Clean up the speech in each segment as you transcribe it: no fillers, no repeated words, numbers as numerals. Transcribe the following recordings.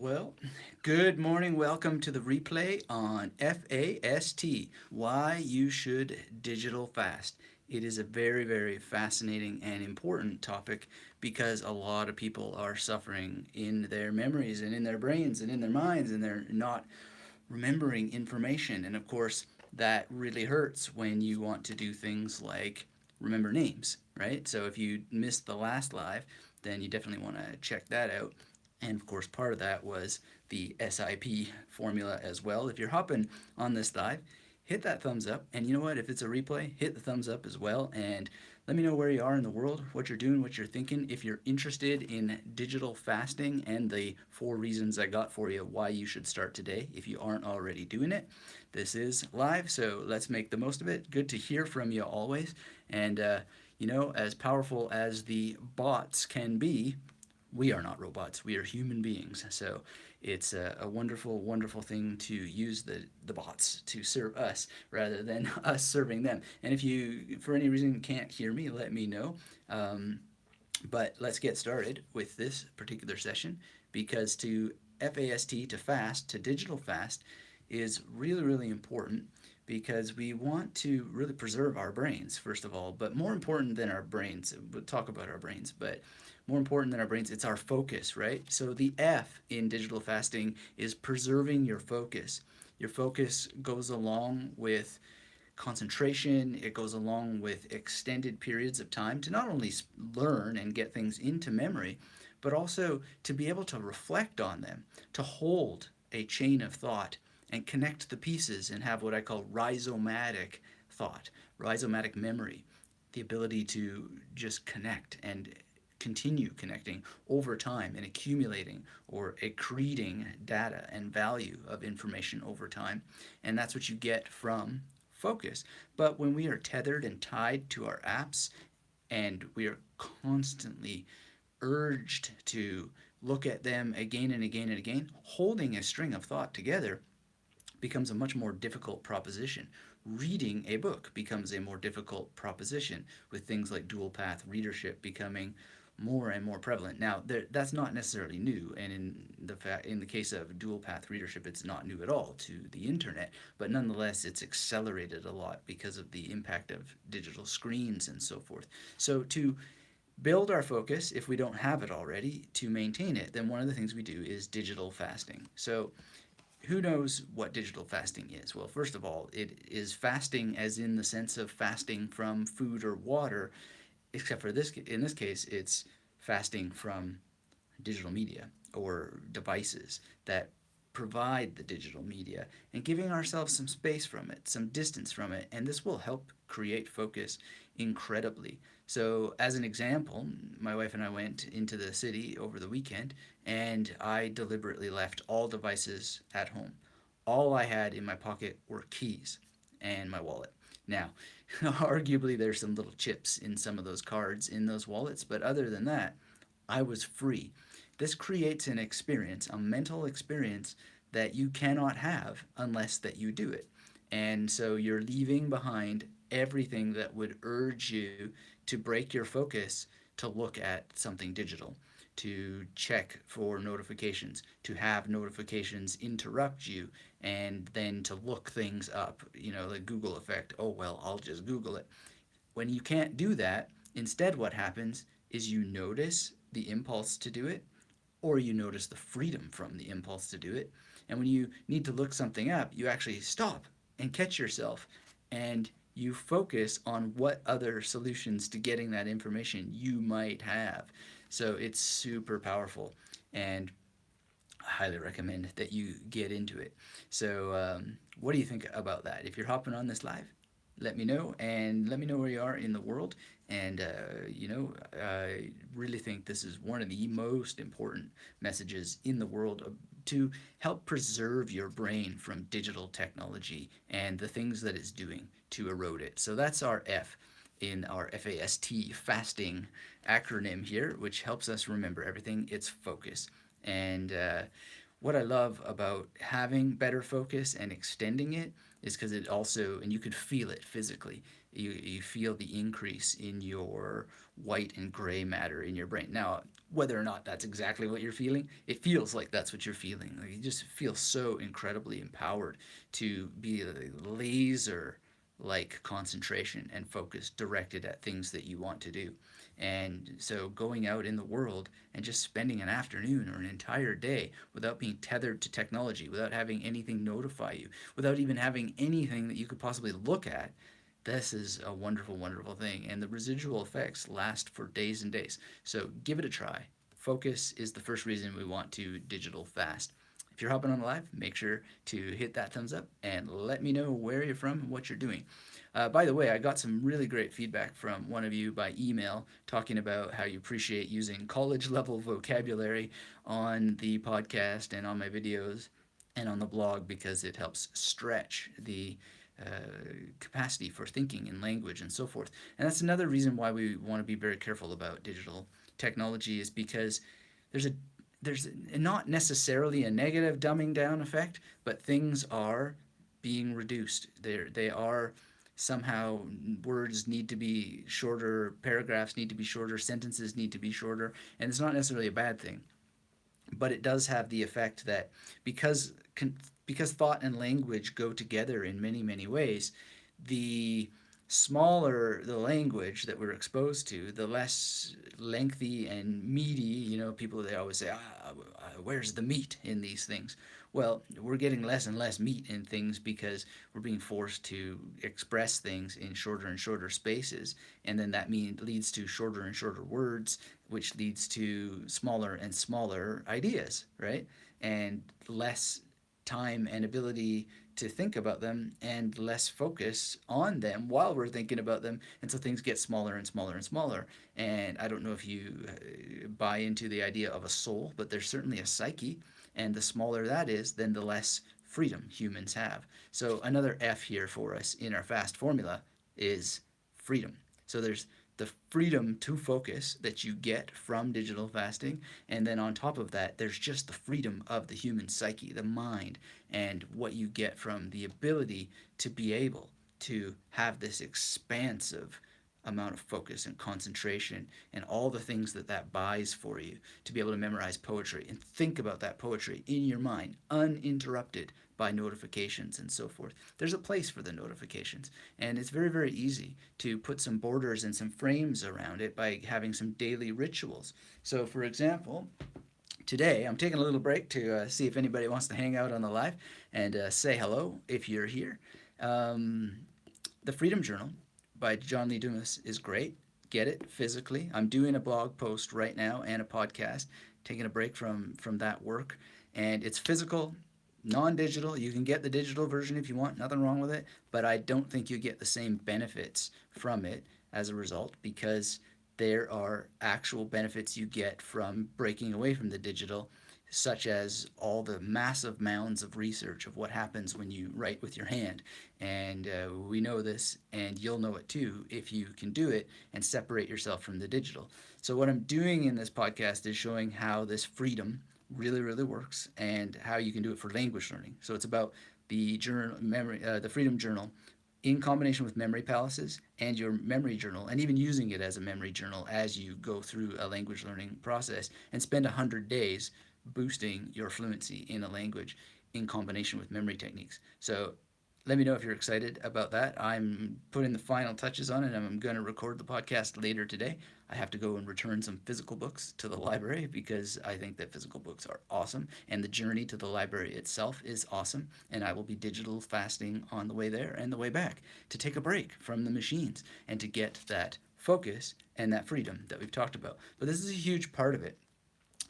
Well, good morning. Welcome to the replay on F.A.S.T. Why you should digital fast. It is a very, very fascinating and important topic because a lot of people are suffering in their memories and in their brains and in their minds, and they're not remembering information. And of course, that really hurts when you want to do things like remember names, right? So if you missed the last live, then you definitely want to check that out. And of course, part of that was the SIP formula as well. If you're hopping on this dive, hit that thumbs up. And you know what? If it's a replay, hit the thumbs up as well. And let me know where you are in the world, what you're doing, what you're thinking. If you're interested in digital fasting and the 4 reasons I got for you why you should start today, if you aren't already doing it, this is live. So let's make the most of it. Good to hear from you always. And, as powerful as the bots can be, we are not robots. We are human beings. So it's a wonderful, wonderful thing to use the bots to serve us rather than us serving them. And if you, for any reason, can't hear me, let me know. But let's get started with this particular session because to FAST, to fast, to digital fast, is really, really important because we want to really preserve our brains, first of all. But more important than our brains, we'll talk about our brains, but more important than our brains, it's our focus, right? So the F in digital fasting is preserving your focus. Your focus goes along with concentration, it goes along with extended periods of time to not only learn and get things into memory, but also to be able to reflect on them, to hold a chain of thought and connect the pieces and have what I call rhizomatic thought, rhizomatic memory, the ability to just connect and continue connecting over time and accumulating or accreting data and value of information over time. And that's what you get from focus. But when we are tethered and tied to our apps and we are constantly urged to look at them again and again and again, holding a string of thought together becomes a much more difficult proposition. Reading a book becomes a more difficult proposition with things like dual path readership becoming more and more prevalent. Now, that's not necessarily new, and in the case of dual path readership, it's not new at all to the internet. But nonetheless, it's accelerated a lot because of the impact of digital screens and so forth. So to build our focus, if we don't have it already, to maintain it, then one of the things we do is digital fasting. So who knows what digital fasting is? Well, first of all, it is fasting as in the sense of fasting from food or water, except for this in this case it's fasting from digital media or devices that provide the digital media and giving ourselves some space from it, some distance from it, and this will help create focus incredibly. So, as an example, my wife and I went into the city over the weekend and I deliberately left all devices at home. All I had in my pocket were keys and my wallet. Now, arguably, there's some little chips in some of those cards in those wallets, but other than that, I was free. This creates an experience, a mental experience that you cannot have unless that you do it. And so you're leaving behind everything that would urge you to break your focus to look at something digital, to check for notifications, to have notifications interrupt you, and then to look things up, the Google effect. Oh, well, I'll just Google it. When you can't do that, instead, what happens is you notice the impulse to do it, or you notice the freedom from the impulse to do it. And when you need to look something up, you actually stop and catch yourself and you focus on what other solutions to getting that information you might have. So it's super powerful, and I highly recommend that you get into it. So, what do you think about that? If you're hopping on this live, let me know and let me know where you are in the world. And, I really think this is one of the most important messages in the world to help preserve your brain from digital technology and the things that it's doing to erode it. So that's our F in our FAST fasting acronym here, which helps us remember everything. It's focus. And what I love about having better focus and extending it is because it also, and you could feel it physically. You feel the increase in your white and gray matter in your brain. Now, whether or not that's exactly what you're feeling, it feels like that's what you're feeling. Like, you just feel so incredibly empowered to be a laser like concentration and focus directed at things that you want to do. And so going out in the world and just spending an afternoon or an entire day without being tethered to technology, without having anything notify you, without even having anything that you could possibly look at, this is a wonderful, wonderful thing. And the residual effects last for days and days. So give it a try. Focus is the first reason we want to digital fast. If you're hopping on the live, make sure to hit that thumbs up and let me know where you're from and what you're doing. By the way, I got some really great feedback from one of you by email talking about how you appreciate using college level vocabulary on the podcast and on my videos and on the blog because it helps stretch the capacity for thinking in language and so forth. And that's another reason why we want to be very careful about digital technology is because there's a there's not necessarily a negative dumbing down effect, but things are being reduced. They are somehow words need to be shorter, paragraphs need to be shorter, sentences need to be shorter, and it's not necessarily a bad thing. But it does have the effect that because because thought and language go together in many many ways, the smaller the language that we're exposed to, the less lengthy and meaty. People they always say, "Where's the meat in these things?" Well, we're getting less and less meat in things because we're being forced to express things in shorter and shorter spaces, and then that leads to shorter and shorter words, which leads to smaller and smaller ideas, right? And less time and ability to think about them and less focus on them while we're thinking about them. And so things get smaller and smaller and smaller. And I don't know if you buy into the idea of a soul, but there's certainly a psyche. And the smaller that is, then the less freedom humans have. So another F here for us in our FAST formula is freedom. So there's the freedom to focus that you get from digital fasting. And then on top of that, there's just the freedom of the human psyche, the mind, and what you get from the ability to be able to have this expansive amount of focus and concentration and all the things that that buys for you to be able to memorize poetry and think about that poetry in your mind uninterrupted by notifications and so forth. There's a place for the notifications, and it's very, very easy to put some borders and some frames around it by having some daily rituals. So, for example, today I'm taking a little break to see if anybody wants to hang out on the live and say hello if you're here. Um, the Freedom Journal by John Lee Dumas is great. Get it physically. I'm doing a blog post right now and a podcast, taking a break from that work, and it's physical, non-digital. You can get the digital version if you want. Nothing wrong with it, but I don't think you get the same benefits from it as a result because there are actual benefits you get from breaking away from the digital, such as all the massive mounds of research of what happens when you write with your hand. And we know this, and you'll know it too if you can do it and separate yourself from the digital. So, what I'm doing in this podcast is showing how this freedom really, really works and how you can do it for language learning. So, it's about the journal, the Freedom Journal in combination with memory palaces and your memory journal, and even using it as a memory journal as you go through a language learning process and spend 100 days boosting your fluency in a language in combination with memory techniques. So let me know if you're excited about that. I'm putting the final touches on it, and I'm going to record the podcast later today. I have to go and return some physical books to the library because I think that physical books are awesome, and the journey to the library itself is awesome. And I will be digital fasting on the way there and the way back to take a break from the machines and to get that focus and that freedom that we've talked about. But this is a huge part of it.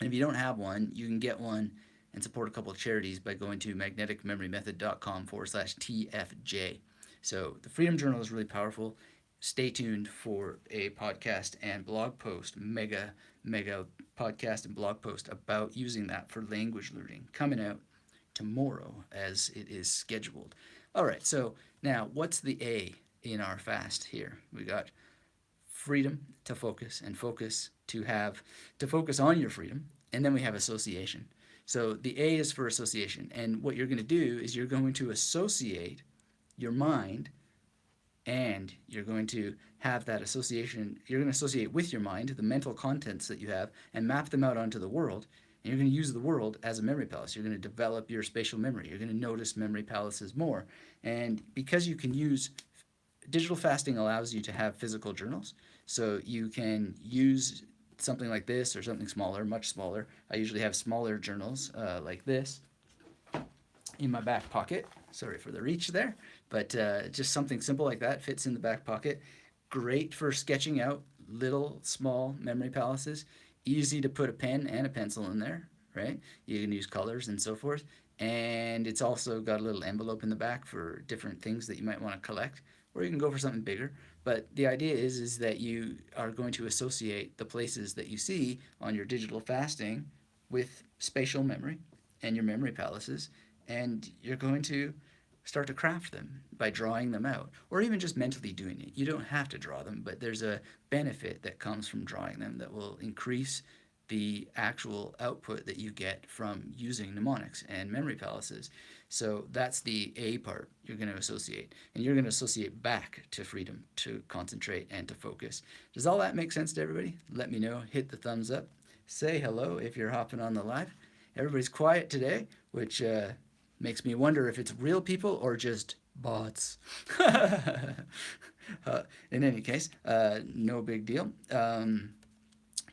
And if you don't have one, you can get one and support a couple of charities by going to magneticmemorymethod.com/TFJ. So the Freedom Journal is really powerful. Stay tuned for a podcast and blog post, mega podcast and blog post about using that for language learning coming out tomorrow as it is scheduled. All right, so now what's the A in our fast here? We got freedom to focus and focus to focus on your freedom, and then we have association. So the A is for association, and what you're going to do is you're going to associate your mind, and you're going to have that association. You're going to associate with your mind the mental contents that you have and map them out onto the world. And you're going to use the world as a memory palace. You're going to develop your spatial memory. You're going to notice memory palaces more. And because you can use digital fasting allows you to have physical journals. So you can use something like this or something smaller, much smaller. I usually have smaller journals like this in my back pocket. Sorry for the reach there, but just something simple like that fits in the back pocket. Great for sketching out little small memory palaces. Easy to put a pen and a pencil in there, right? You can use colors and so forth. And it's also got a little envelope in the back for different things that you might want to collect, or you can go for something bigger. But the idea is that you are going to associate the places that you see on your digital fasting with spatial memory and your memory palaces, and you're going to start to craft them by drawing them out, or even just mentally doing it. You don't have to draw them, but there's a benefit that comes from drawing them that will increase the actual output that you get from using mnemonics and memory palaces. So that's the A part you're going to associate. And you're going to associate back to freedom, to concentrate, and to focus. Does all that make sense to everybody? Let me know. Hit the thumbs up. Say hello if you're hopping on the live. Everybody's quiet today, which makes me wonder if it's real people or just bots. In any case, no big deal.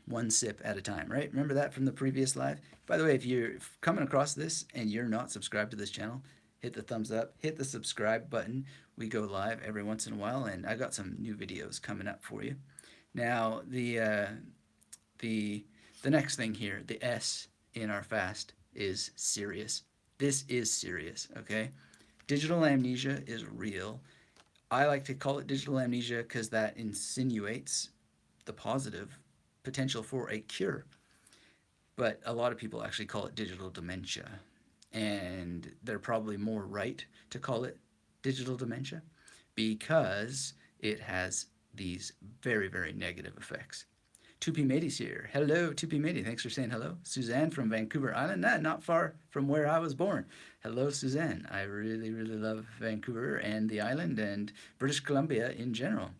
One sip at a time, right? Remember that from the previous live? By the way, if you're coming across this and you're not subscribed to this channel, hit the thumbs up, hit the subscribe button. We go live every once in a while, and I got some new videos coming up for you. Now, the next thing here, the S in our fast, is serious. This is serious, okay? Digital amnesia is real. I like to call it digital amnesia because that insinuates the positive potential for a cure. But a lot of people actually call it digital dementia. And they're probably more right to call it digital dementia because it has these very, very negative effects. Tupi Matey's here. Hello, Tupi Matey. Thanks for saying hello. Suzanne from Vancouver Island. Not far from where I was born. Hello, Suzanne. I really, really love Vancouver and the island and British Columbia in general.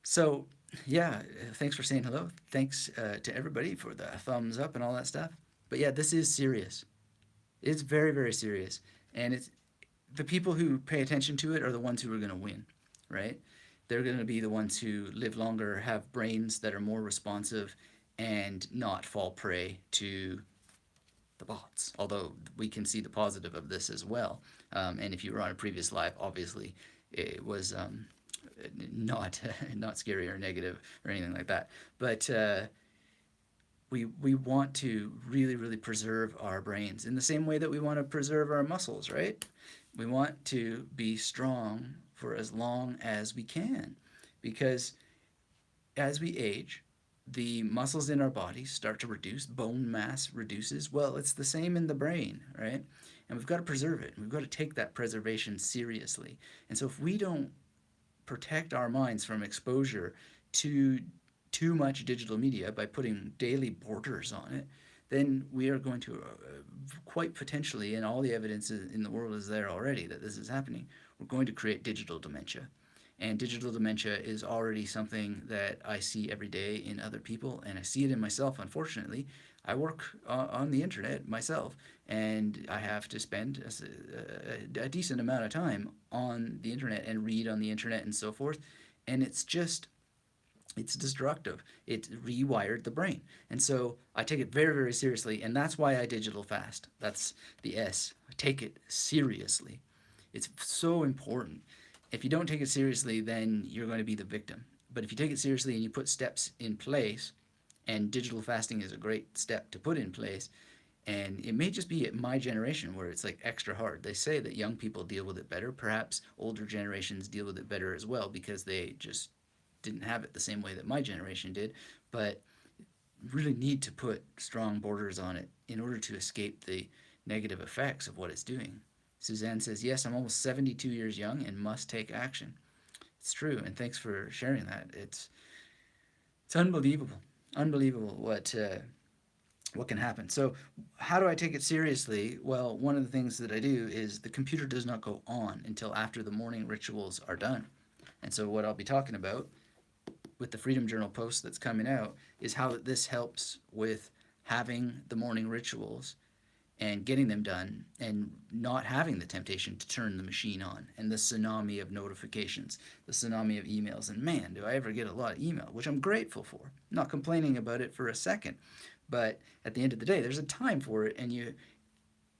So, yeah, thanks for saying hello. Thanks to everybody for the thumbs up and all that stuff. But yeah, this is serious. It's very, very serious. And it's the people who pay attention to it are the ones who are going to win, right? They're going to be the ones who live longer, have brains that are more responsive, and not fall prey to the bots. Although we can see the positive of this as well. And if you were on a previous live, obviously it was not not scary or negative or anything like that. But we want to really, really preserve our brains in the same way that we want to preserve our muscles, right? We want to be strong for as long as we can, because as we age, the muscles in our bodies start to reduce, bone mass reduces. Well, it's the same in the brain, right? And we've got to preserve it. We've got to take that preservation seriously. And so if we don't protect our minds from exposure to too much digital media by putting daily borders on it, then we are going to quite potentially, and all the evidence in the world is there already that this is happening, we're going to create digital dementia. And digital dementia is already something that I see every day in other people, and I see it in myself, unfortunately. I work on the internet myself, and I have to spend a decent amount of time on the internet and read on the internet and so forth. And it's destructive. It rewired the brain. And so I take it very, very seriously, and that's why I digital fast. That's the S. I take it seriously. It's so important. If you don't take it seriously, then you're going to be the victim. But if you take it seriously and you put steps in place, and digital fasting is a great step to put in place, and it may just be at my generation where it's like extra hard. They say that young people deal with it better. Perhaps older generations deal with it better as well because they just didn't have it the same way that my generation did. But really need to put strong borders on it in order to escape the negative effects of what it's doing. Suzanne says, yes, I'm almost 72 years young and must take action. It's true, and thanks for sharing that. It's unbelievable. Unbelievable what what can happen. So, how do I take it seriously? Well, one of the things that I do is the computer does not go on until after the morning rituals are done. And so, what I'll be talking about with the Freedom Journal post that's coming out is how this helps with having the morning rituals and getting them done and not having the temptation to turn the machine on and the tsunami of notifications, the tsunami of emails. And man, do I ever get a lot of email, which I'm grateful for. I'm not complaining about it for a second. But at the end of the day, there's a time for it, and you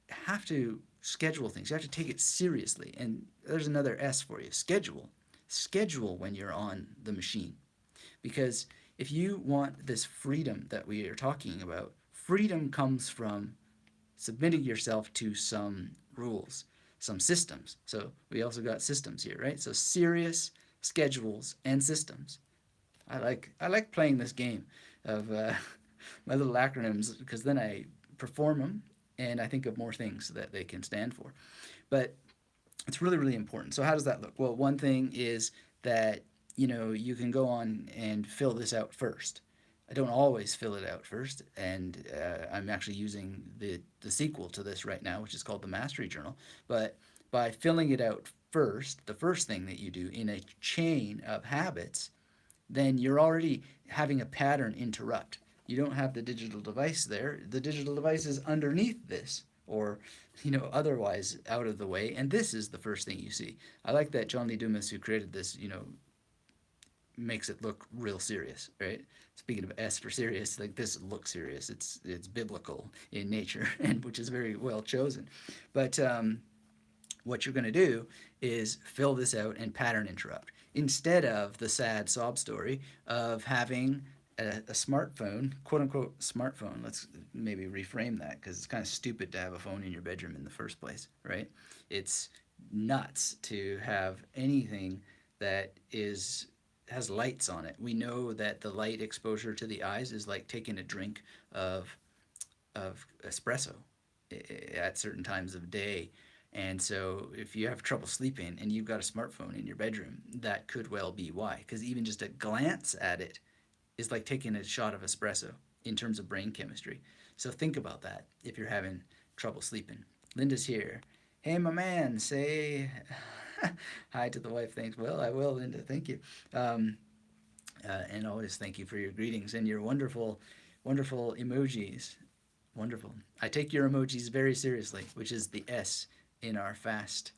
have to schedule things. You have to take it seriously. And there's another S for you: schedule. Schedule when you're on the machine. Because if you want this freedom that we are talking about, freedom comes from submitting yourself to some rules, some systems. So we also got systems here, right? So serious schedules and systems. I like playing this game of my little acronyms because then I perform them and I think of more things that they can stand for. But it's really really important. So how does that look? Well, one thing is that you can go on and fill this out first. I don't always fill it out first, and I'm actually using the sequel to this right now, which is called the Mastery Journal. But by filling it out first, the first thing that you do in a chain of habits, then you're already having a pattern interrupt. You don't have the digital device there. The digital device is underneath this, or otherwise out of the way, and this is the first thing you see. I like that John Lee Dumas, who created this, makes it look real serious, right? Speaking of S for serious, like this looks serious. It's biblical in nature, and which is very well chosen. But what you're going to do is fill this out and pattern interrupt instead of the sad sob story of having a smartphone, quote unquote smartphone. Let's maybe reframe that because it's kind of stupid to have a phone in your bedroom in the first place, right? It's nuts to have anything that is has lights on it. We know that the light exposure to the eyes is like taking a drink of espresso at certain times of day. And so, if you have trouble sleeping and you've got a smartphone in your bedroom, that could well be why. Because even just a glance at it is like taking a shot of espresso in terms of brain chemistry. So, think about that if you're having trouble sleeping. Linda's here. Hey, my man, say hi to the wife. Thanks. Well, I will, Linda. Thank you. Um, and always thank you for your greetings and your wonderful, wonderful emojis. Wonderful. I take your emojis very seriously, which is the S in our FAST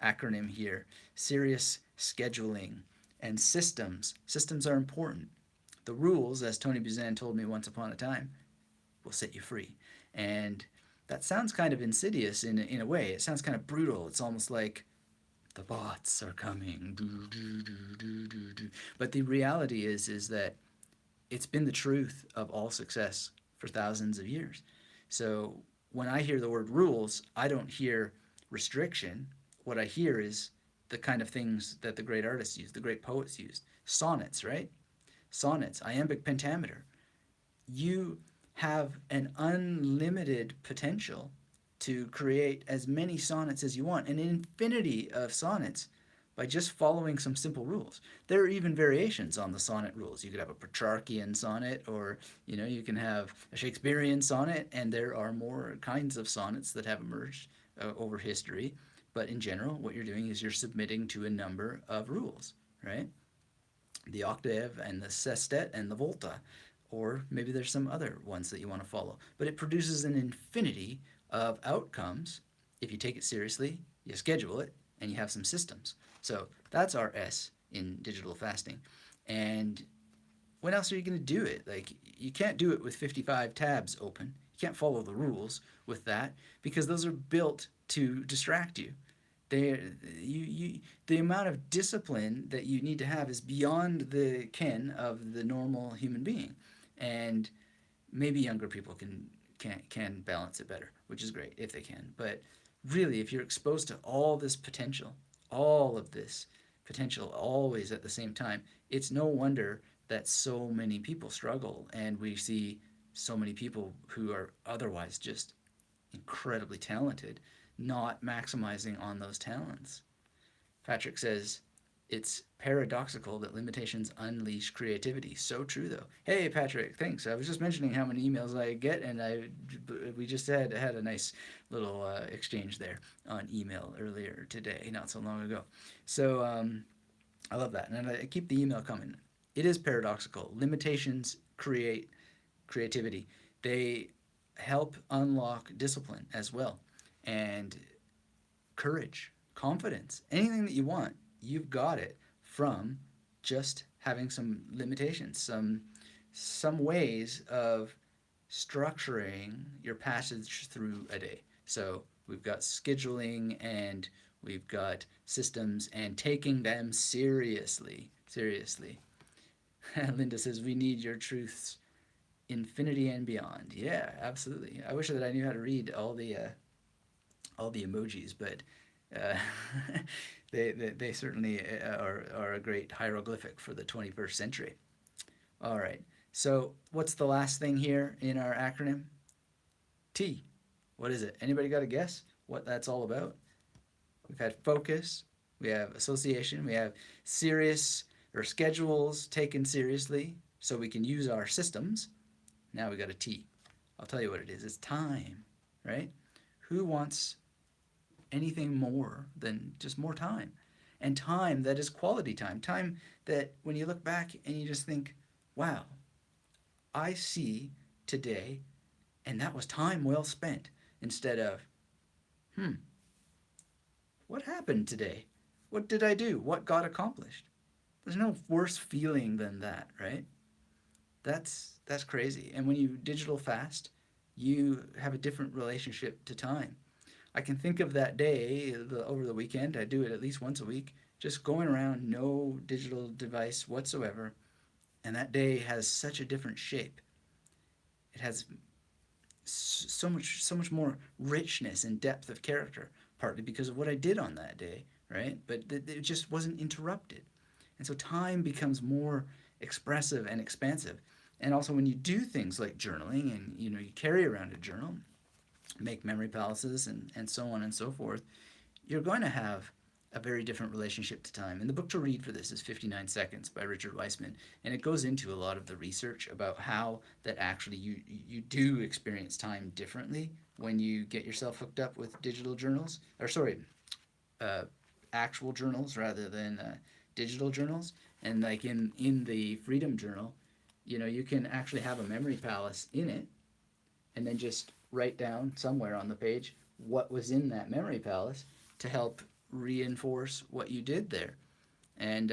acronym here. Serious scheduling and systems. Systems are important. The rules, as Tony Buzan told me once upon a time, will set you free. And that sounds kind of insidious in a way. It sounds kind of brutal. It's almost like the bots are coming. Do, do, do, do, do, do. But the reality is that it's been the truth of all success for thousands of years. So when I hear the word rules, I don't hear restriction. What I hear is the kind of things that the great artists used, the great poets used. Sonnets, right? Sonnets, iambic pentameter. You have an unlimited potential to create as many sonnets as you want, an infinity of sonnets by just following some simple rules. There are even variations on the sonnet rules. You could have a Petrarchian sonnet, or you can have a Shakespearean sonnet, and there are more kinds of sonnets that have emerged over history. But in general, what you're doing is you're submitting to a number of rules, right? The octave and the sestet and the volta, or maybe there's some other ones that you want to follow. But it produces an infinity of outcomes if you take it seriously, you schedule it, and you have some systems. So that's our S in digital fasting. And when else are you going to do it? Like, you can't do it with 55 tabs open. You can't follow the rules with that because those are built to distract you. The amount of discipline that you need to have is beyond the ken of the normal human being, and maybe younger people can balance it better, which is great if they can. But really, if you're exposed to all of this potential, always at the same time, it's no wonder that so many people struggle, and we see so many people who are otherwise just incredibly talented not maximizing on those talents. Patrick says, It's paradoxical that limitations unleash creativity. So true, though. Hey, Patrick, thanks. I was just mentioning how many emails I get, and we just had a nice little exchange there on email earlier today, not so long ago. So I love that, and I keep the email coming. It is paradoxical. Limitations create creativity. They help unlock discipline as well, and courage, confidence, anything that you want, you've got it from just having some limitations, some ways of structuring your passage through a day. So we've got scheduling and we've got systems and taking them seriously. Seriously. Linda says we need your truths, infinity and beyond. Yeah, absolutely. I wish that I knew how to read all the emojis, but uh, they certainly are a great hieroglyphic for the 21st century. All right. So what's the last thing here in our acronym? T. What is it? Anybody got a guess what that's all about? We've had focus, we have association, we have serious or schedules taken seriously so we can use our systems. Now we got a T. I'll tell you what it is. It's time, right? Who wants anything more than just more time? And time that is quality time. Time that when you look back and you just think, wow, I see today, and that was time well spent, instead of, hmm, what happened today? What did I do? What got accomplished? There's no worse feeling than that, right? That's crazy. And when you digital fast, you have a different relationship to time. I can think of that day over the weekend. I do it at least once a week, just going around, no digital device whatsoever, and that day has such a different shape. It has so much more richness and depth of character, partly because of what I did on that day, right? But it just wasn't interrupted, and so time becomes more expressive and expansive. And also, when you do things like journaling, and you carry around a journal, make memory palaces, and so on and so forth, you're going to have a very different relationship to time. And the book to read for this is 59 Seconds by Richard Weissman. And it goes into a lot of the research about how that actually you do experience time differently when you get yourself hooked up with digital journals, or sorry, uh, actual journals rather than digital journals. And like in the Freedom Journal, you can actually have a memory palace in it and then just write down somewhere on the page what was in that memory palace to help reinforce what you did there. And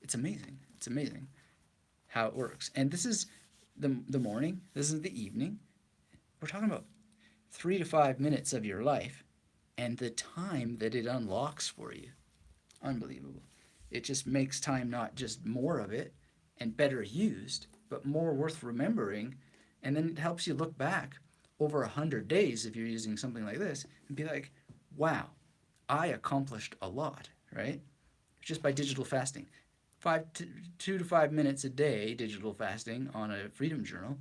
it's amazing. It's amazing how it works. And this is the morning, this is the evening. We're talking about 3 to 5 minutes of your life and the time that it unlocks for you. Unbelievable. It just makes time not just more of it and better used, but more worth remembering. And then it helps you look back over 100 days if you're using something like this and be like, wow, I accomplished a lot, right? Just by digital fasting. 2 to 5 minutes a day digital fasting on a Freedom Journal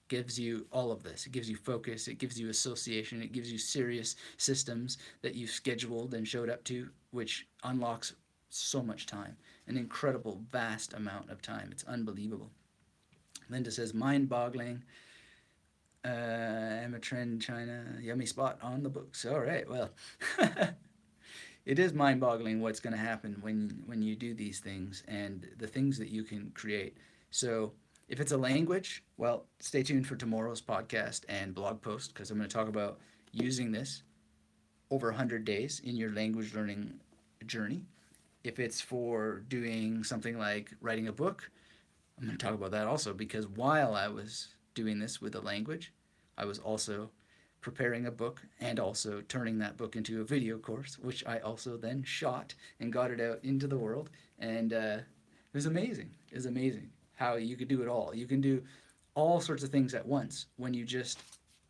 gives you all of this. It gives you focus, it gives you association, it gives you serious systems that you've scheduled and showed up to, which unlocks so much time, an incredible, vast amount of time. It's unbelievable. Linda says, mind boggling. I'm a trend China, yummy spot on the books. All right, well, it is mind boggling what's going to happen when you do these things and the things that you can create. So, if it's a language, well, stay tuned for tomorrow's podcast and blog post because I'm going to talk about using this over 100 days in your language learning journey. If it's for doing something like writing a book, I'm going to talk about that also because while I was doing this with a language, I was also preparing a book and also turning that book into a video course, which I also then shot and got it out into the world. And it was amazing. It was amazing how you could do it all. You can do all sorts of things at once when you just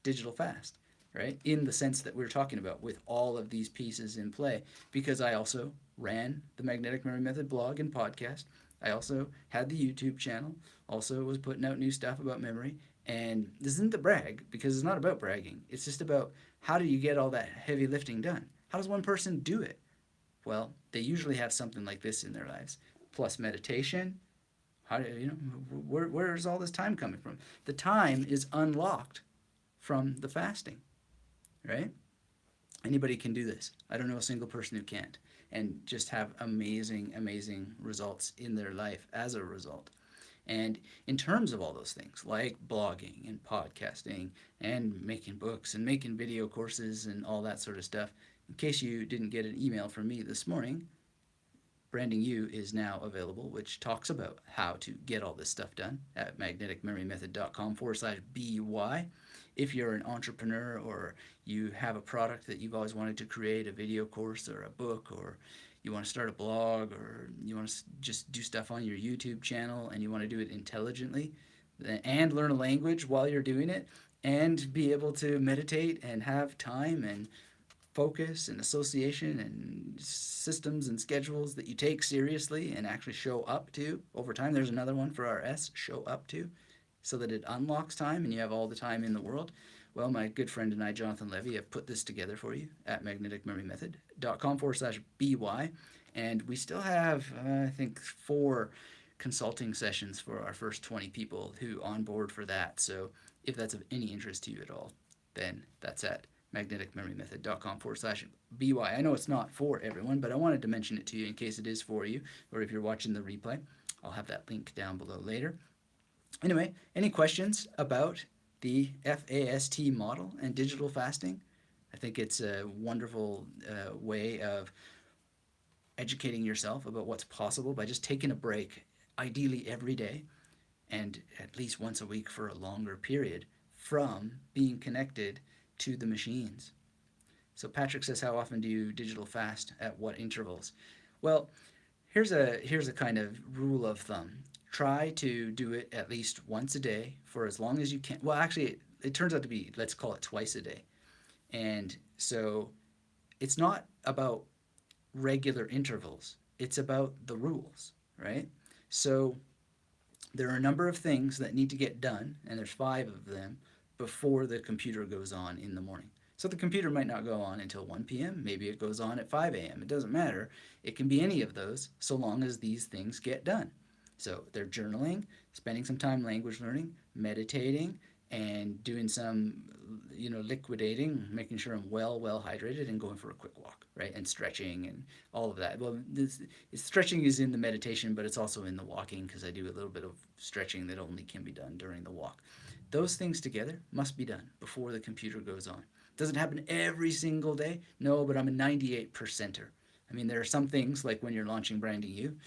digital fast, right? In the sense that we're talking about with all of these pieces in play. Because I also ran the Magnetic Memory Method blog and podcast. I also had the YouTube channel, also was putting out new stuff about memory. And this isn't the brag, because it's not about bragging. It's just about how do you get all that heavy lifting done? How does one person do it? Well, they usually have something like this in their lives, plus meditation. How do you know where's all this time coming from? The time is unlocked from the fasting, right? Anybody can do this. I don't know a single person who can't, and just have amazing, amazing results in their life as a result. And in terms of all those things, like blogging and podcasting and making books and making video courses and all that sort of stuff, in case you didn't get an email from me this morning, Branding You is now available, which talks about how to get all this stuff done at magneticmemorymethod.com/BY. If you're an entrepreneur or you have a product that you've always wanted to create, a video course or a book, or you want to start a blog, or you want to just do stuff on your YouTube channel and you want to do it intelligently and learn a language while you're doing it and be able to meditate and have time and focus and association and systems and schedules that you take seriously and actually show up to over time. There's another one for our S, show up to, so that it unlocks time and you have all the time in the world. Well, my good friend and I, Jonathan Levy, have put this together for you at magneticmemorymethod.com/BY. And we still have, I think, 4 consulting sessions for our first 20 people who onboard for that. So if that's of any interest to you at all, then that's at magneticmemorymethod.com/BY. I know it's not for everyone, but I wanted to mention it to you in case it is for you, or if you're watching the replay. I'll have that link down below later. Anyway, any questions about the F.A.S.T model and digital fasting? I think it's a wonderful way of educating yourself about what's possible by just taking a break, ideally every day, and at least once a week for a longer period from being connected to the machines. So Patrick says, how often do you digital fast? At what intervals? Well, here's a kind of rule of thumb. Try to do it at least once a day for as long as you can. Well, actually, it turns out to be, let's call it twice a day. And so it's not about regular intervals. It's about the rules, right? So there are a number of things that need to get done, and there's 5 of them before the computer goes on in the morning. So the computer might not go on until 1 p.m. Maybe it goes on at 5 a.m. It doesn't matter. It can be any of those so long as these things get done. So they're journaling, spending some time language learning, meditating, and doing some, liquidating, making sure I'm well hydrated, and going for a quick walk, right? And stretching and all of that. Well, stretching is in the meditation, but it's also in the walking because I do a little bit of stretching that only can be done during the walk. Those things together must be done before the computer goes on. Does it happen every single day? No, but I'm a 98%er. I mean, there are some things like when you're launching Branding You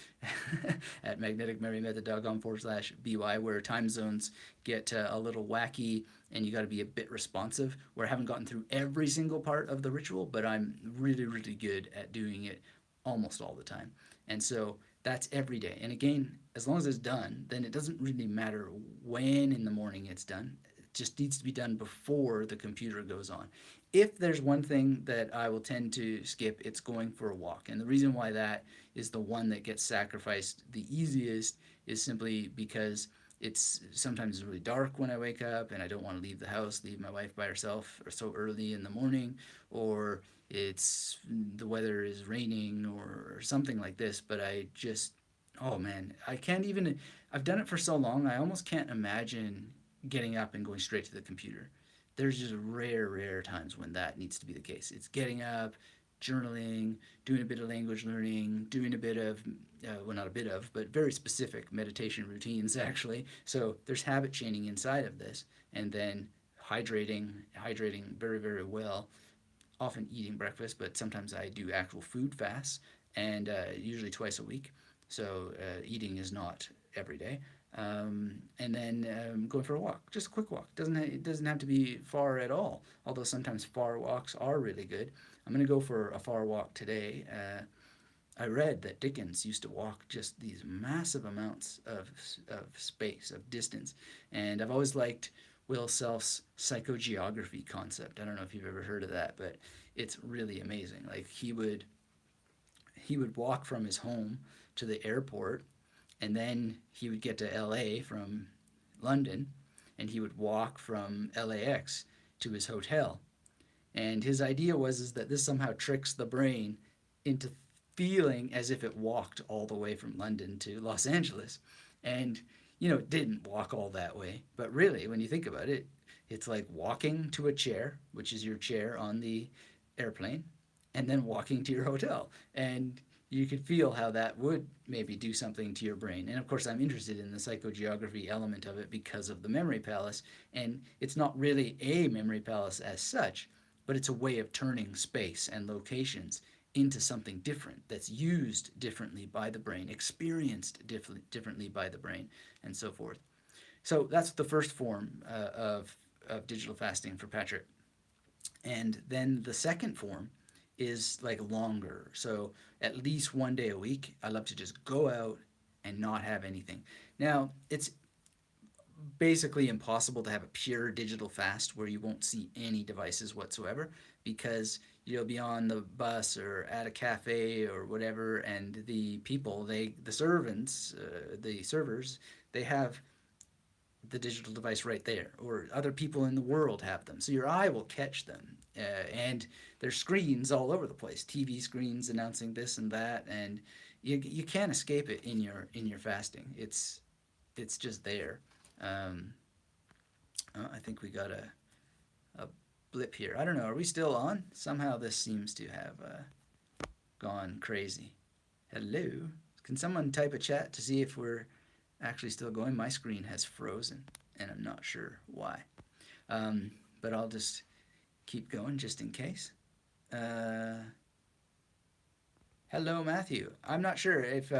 at magneticmemorymethod.com/BY where time zones get a little wacky and you got to be a bit responsive, where I haven't gotten through every single part of the ritual, but I'm really, really good at doing it almost all the time. And so that's every day. And again, as long as it's done, then it doesn't really matter when in the morning it's done. It just needs to be done before the computer goes on. If there's one thing that I will tend to skip, it's going for a walk. And the reason why that is the one that gets sacrificed the easiest is simply because it's sometimes really dark when I wake up and I don't want to leave the house, leave my wife by herself or so early in the morning, or it's the weather is raining or something like this. But I just, oh man, I can't even, I've done it for so long, I almost can't imagine getting up and going straight to the computer. There's just rare times when that needs to be the case. It's getting up, journaling, doing a bit of language learning, doing a bit of, well, not a bit of, but very specific meditation routines, actually. So there's habit chaining inside of this. And then hydrating very well, often eating breakfast, but sometimes I do actual food fasts, and usually twice a week. So eating is not every day. And then going for a walk, just a quick walk. It doesn't have to be far at all, although sometimes far walks are really good. I'm going to go for a far walk today. I read that Dickens used to walk just these massive amounts of space, of distance, and I've always liked Will Self's psychogeography concept. I don't know if you've ever heard of that, but it's really amazing. Like he would walk from his home to the airport, and then he would get to LA from London, and he would walk from LAX to his hotel. And his idea was is that this somehow tricks the brain into feeling as if it walked all the way from London to Los Angeles. And, it didn't walk all that way. But really, when you think about it, it's like walking to a chair, which is your chair on the airplane, and then walking to your hotel. And you could feel how that would maybe do something to your brain. And of course, I'm interested in the psychogeography element of it because of the memory palace. And it's not really a memory palace as such, but it's a way of turning space and locations into something different that's used differently by the brain, experienced differently by the brain, and so forth. So that's the first form of digital fasting for Patrick. And then the second form is like longer. So at least one day a week, I love to just go out and not have anything. Now, it's basically impossible to have a pure digital fast where you won't see any devices whatsoever because you'll be on the bus or at a cafe or whatever, and the servants, the servers, they have the digital device right there, or other people in the world have them. So your eye will catch them. And there's screens all over the place, TV screens announcing this and that, and you can't escape it in your fasting. It's just there. Um, I think we got a blip here. I don't know. Are we still on? Somehow this seems to have gone crazy. Hello? Can someone type a chat to see if we're actually still going? My screen has frozen, and I'm not sure why. But I'll just keep going just in case. Uh, Hello, Matthew. I'm not sure if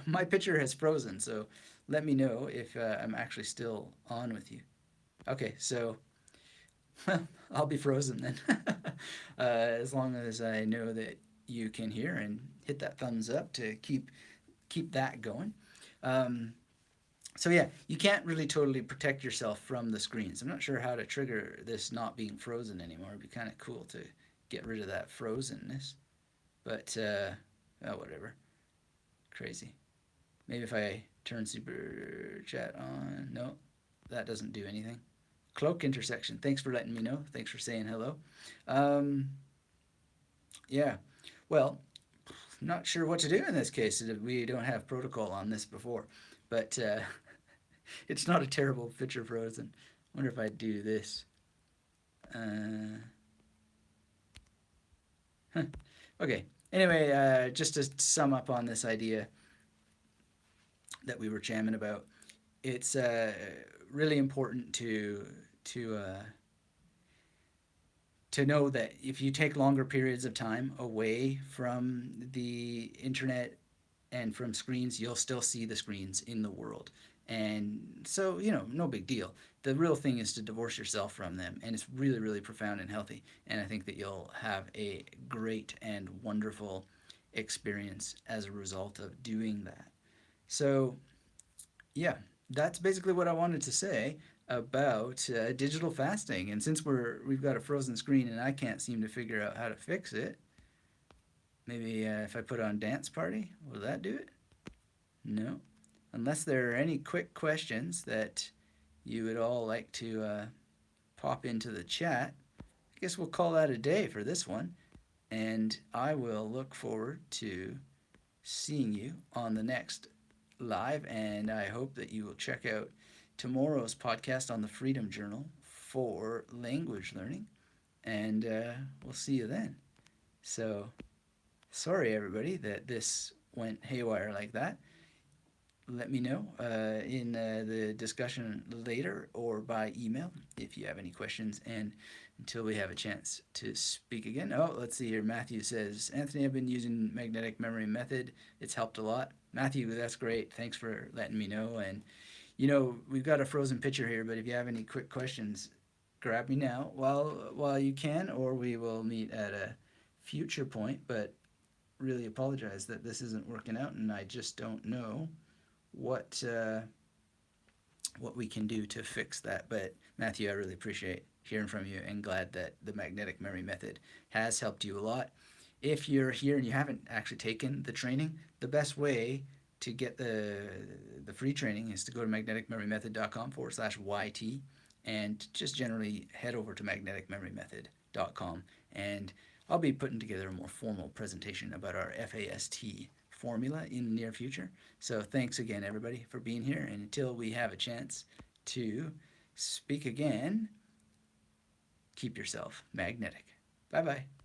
my picture has frozen, so let me know if I'm actually still on with you. Okay, so well, I'll be frozen then, as long as I know that you can hear and hit that thumbs up to keep that going. Um, so yeah, you can't really totally protect yourself from the screens. I'm not sure how to trigger this not being frozen anymore. It'd be kind of cool to get rid of that frozenness, but oh, whatever. Crazy. Maybe if I turn super chat on. No, that doesn't do anything. Cloak intersection. Thanks for letting me know. Thanks for saying hello. Um, yeah. Well, not sure what to do in this case. We don't have protocol on this before, but it's not a terrible picture frozen. Wonder if I do this. Uh, huh. Okay. Anyway, just to sum up on this idea that we were jamming about, it's really important to uh, to know that if you take longer periods of time away from the internet and from screens, you'll still see the screens in the world. And so, no big deal. The real thing is to divorce yourself from them. And it's really, really profound and healthy. And I think that you'll have a great and wonderful experience as a result of doing that. So, yeah, that's basically what I wanted to say about digital fasting. And since we've got a frozen screen and I can't seem to figure out how to fix it, maybe if I put on dance party, will that do it? No. Unless there are any quick questions that you would all like to pop into the chat, I guess we'll call that a day for this one. And I will look forward to seeing you on the next live. And I hope that you will check out tomorrow's podcast on the Freedom Journal for language learning. And we'll see you then. So, sorry, everybody, that this went haywire like that. Let me know in the discussion later or by email if you have any questions. And until we have a chance to speak again. Oh, let's see here. Matthew says, Anthony, I've been using magnetic memory method. It's helped a lot. Matthew, that's great. Thanks for letting me know. And, we've got a frozen picture here, but if you have any quick questions, grab me now while you can, or we will meet at a future point. But really apologize that this isn't working out, and I just don't know what what we can do to fix that. But Matthew, I really appreciate hearing from you and glad that the magnetic memory method has helped you a lot. If you're here and you haven't actually taken the training, the best way to get the free training is to go to magneticmemorymethod.com/YT and just generally head over to magneticmemorymethod.com. And I'll be putting together a more formal presentation about our FAST formula in the near future. So thanks again, everybody, for being here. And until we have a chance to speak again, keep yourself magnetic. Bye bye.